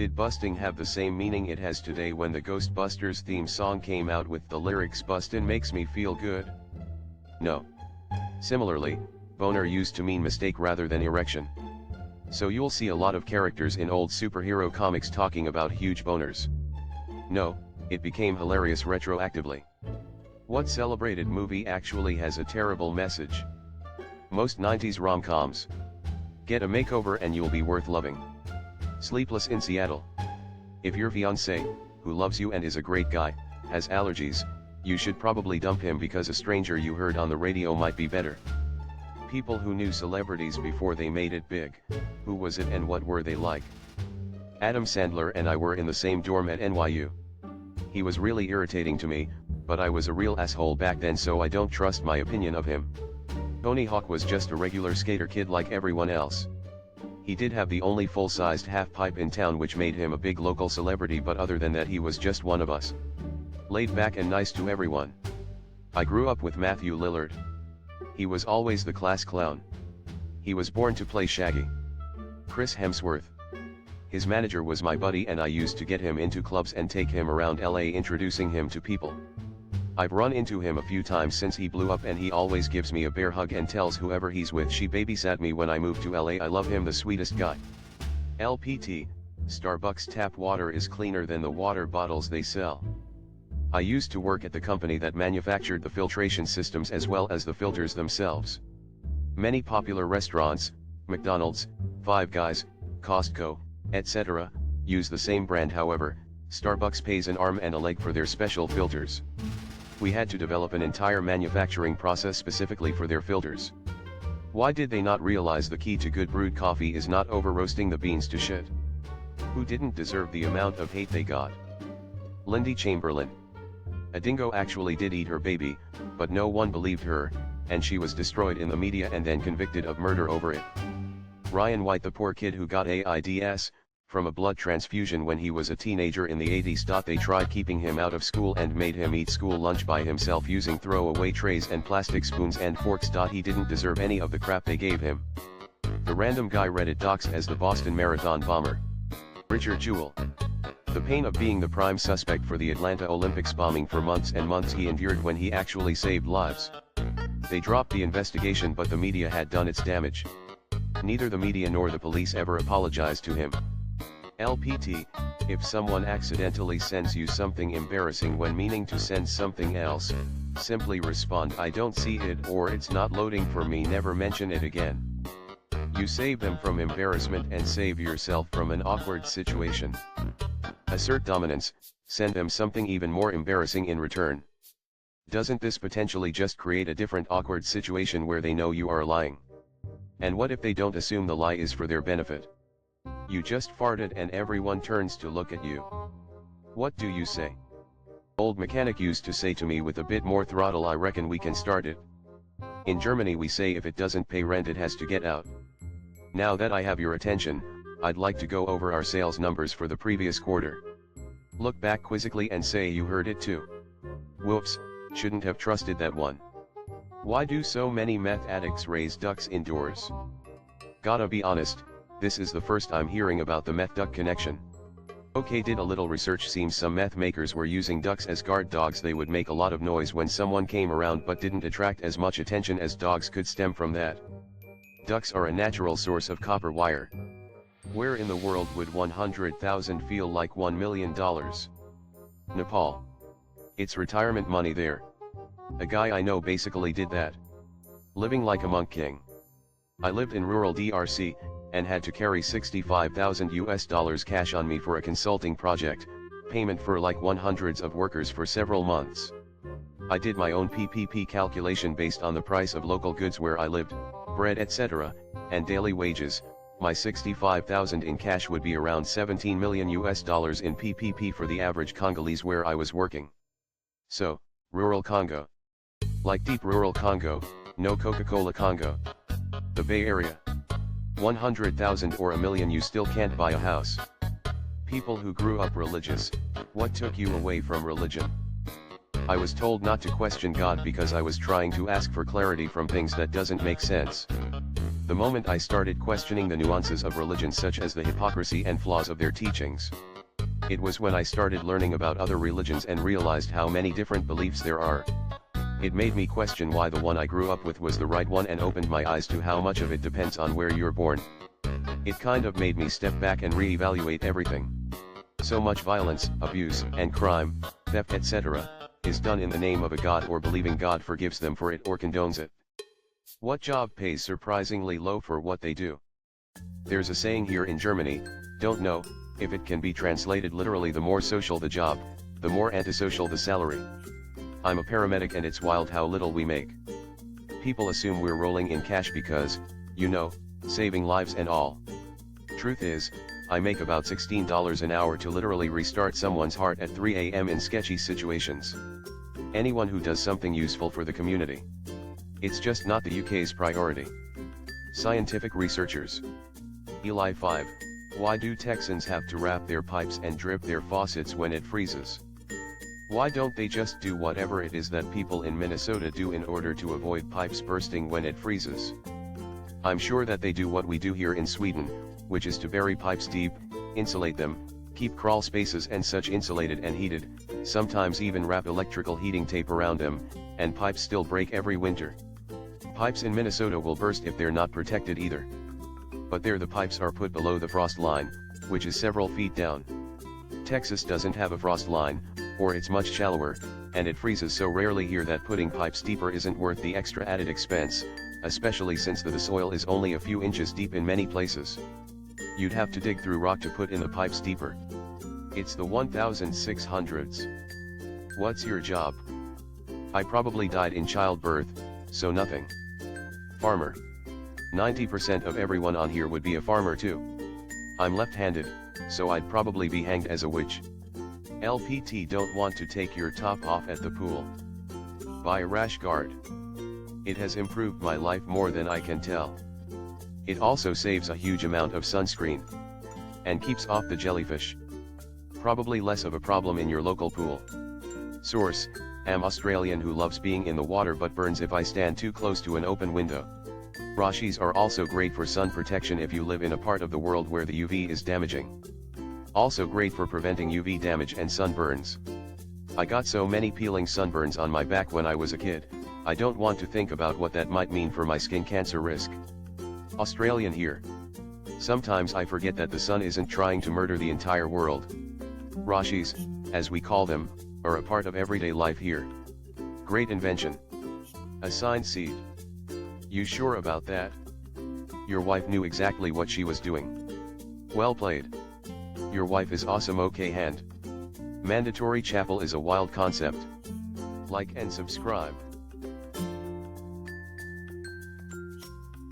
Did busting have the same meaning it has today when the Ghostbusters theme song came out with the lyrics "Bustin' makes me feel good"? No. Similarly, boner used to mean mistake rather than erection. So you'll see a lot of characters in old superhero comics talking about huge boners. No, it became hilarious retroactively. What celebrated movie actually has a terrible message? Most 90s rom-coms. Get a makeover and you'll be worth loving. Sleepless in Seattle. If your fiancé, who loves you and is a great guy, has allergies, you should probably dump him because a stranger you heard on the radio might be better. People who knew celebrities before they made it big. Who was it and what were they like? Adam Sandler and I were in the same dorm at NYU. He was really irritating to me, but I was a real asshole back then, so I don't trust my opinion of him. Tony Hawk was just a regular skater kid like everyone else. He did have the only full-sized half-pipe in town, which made him a big local celebrity, but other than that he was just one of us. Laid back and nice to everyone. I grew up with Matthew Lillard. He was always the class clown. He was born to play Shaggy. Chris Hemsworth. His manager was my buddy and I used to get him into clubs and take him around LA introducing him to people. I've run into him a few times since he blew up and he always gives me a bear hug and tells whoever he's with she babysat me when I moved to LA. I love him, the sweetest guy. LPT, Starbucks tap water is cleaner than the water bottles they sell. I used to work at the company that manufactured the filtration systems as well as the filters themselves. Many popular restaurants, McDonald's, Five Guys, Costco, etc., use the same brand. However, Starbucks pays an arm and a leg for their special filters. We had to develop an entire manufacturing process specifically for their filters. Why did they not realize the key to good brewed coffee is not over-roasting the beans to shit? Who didn't deserve the amount of hate they got? Lindy Chamberlain. A dingo actually did eat her baby, but no one believed her, and she was destroyed in the media and then convicted of murder over it. Ryan White, the poor kid who got AIDS from a blood transfusion when he was a teenager in the 80s. They tried keeping him out of school and made him eat school lunch by himself using throwaway trays and plastic spoons and forks. He didn't deserve any of the crap they gave him. The random guy Reddit docs as the Boston Marathon bomber. Richard Jewell. The pain of being the prime suspect for the Atlanta Olympics bombing for months and months he endured when he actually saved lives. They dropped the investigation, but the media had done its damage. Neither the media nor the police ever apologized to him. LPT, if someone accidentally sends you something embarrassing when meaning to send something else, simply respond "I don't see it" or "It's not loading for me." Never mention it again. You save them from embarrassment and save yourself from an awkward situation. Assert dominance, send them something even more embarrassing in return. Doesn't this potentially just create a different awkward situation where they know you are lying? And what if they don't assume the lie is for their benefit? You just farted and everyone turns to look at you. What do you say? Old mechanic used to say to me with a bit more throttle, "I reckon we can start it." In Germany we say if it doesn't pay rent it has to get out. Now that I have your attention, I'd like to go over our sales numbers for the previous quarter. Look back quizzically and say you heard it too. Whoops, shouldn't have trusted that one. Why do so many meth addicts raise ducks indoors? Gotta be honest, this is the first I'm hearing about the meth-duck connection. Okay, did a little research. Seems some meth makers were using ducks as guard dogs. They would make a lot of noise when someone came around but didn't attract as much attention as dogs could stem from that. Ducks are a natural source of copper wire. Where in the world would 100,000 feel like $1 million? Nepal. It's retirement money there. A guy I know basically did that. Living like a monk king. I lived in rural DRC, and had to carry $65,000 cash on me for a consulting project, payment for like 100 of workers for several months. I did my own PPP calculation based on the price of local goods where I lived, bread etc., and daily wages. My $65,000 in cash would be around $17 million in PPP for the average Congolese where I was working. So, rural Congo. Like deep rural Congo, no Coca-Cola Congo. The Bay Area. 100,000 or $1 million, you still can't buy a house. People who grew up religious, what took you away from religion? I was told not to question God because I was trying to ask for clarity from things that doesn't make sense. The moment I started questioning the nuances of religion, such as the hypocrisy and flaws of their teachings. It was when I started learning about other religions and realized how many different beliefs there are. It made me question why the one I grew up with was the right one, and opened my eyes to how much of it depends on where you're born. It kind of made me step back and re-evaluate everything. So much violence, abuse, and crime, theft, etc., is done in the name of a God, or believing God forgives them for it or condones it. What job pays surprisingly low for what they do? There's a saying here in Germany, don't know if it can be translated literally: the more social the job, the more antisocial the salary. I'm a paramedic and it's wild how little we make. People assume we're rolling in cash because, you know, saving lives and all. Truth is, I make about $16 an hour to literally restart someone's heart at 3 a.m. in sketchy situations. Anyone who does something useful for the community. It's just not the UK's priority. Scientific researchers. Eli 5. Why do Texans have to wrap their pipes and drip their faucets when it freezes? Why don't they just do whatever it is that people in Minnesota do in order to avoid pipes bursting when it freezes? I'm sure that they do what we do here in Sweden, which is to bury pipes deep, insulate them, keep crawl spaces and such insulated and heated, sometimes even wrap electrical heating tape around them, and pipes still break every winter. Pipes in Minnesota will burst if they're not protected either. But there the pipes are put below the frost line, which is several feet down. Texas doesn't have a frost line, or it's much shallower, and it freezes so rarely here that putting pipes deeper isn't worth the extra added expense, especially since the soil is only a few inches deep in many places. You'd have to dig through rock to put in the pipes deeper. It's the 1600s. What's your job? I probably died in childbirth, so nothing. Farmer. 90% of everyone on here would be a farmer too. I'm left-handed, so I'd probably be hanged as a witch. LPT, don't want to take your top off at the pool. Buy a rash guard. It has improved my life more than I can tell. It also saves a huge amount of sunscreen. And keeps off the jellyfish. Probably less of a problem in your local pool. Source: am Australian who loves being in the water but burns if I stand too close to an open window. Rashis are also great for sun protection if you live in a part of the world where the UV is damaging. Also great for preventing UV damage and sunburns. I got so many peeling sunburns on my back when I was a kid, I don't want to think about what that might mean for my skin cancer risk. Australian here. Sometimes I forget that the sun isn't trying to murder the entire world. Rashis, as we call them, are a part of everyday life here. Great invention. Assigned seed. You sure about that? Your wife knew exactly what she was doing. Well played. Your wife is awesome. Okay, hand. Mandatory chapel is a wild concept. Like and subscribe.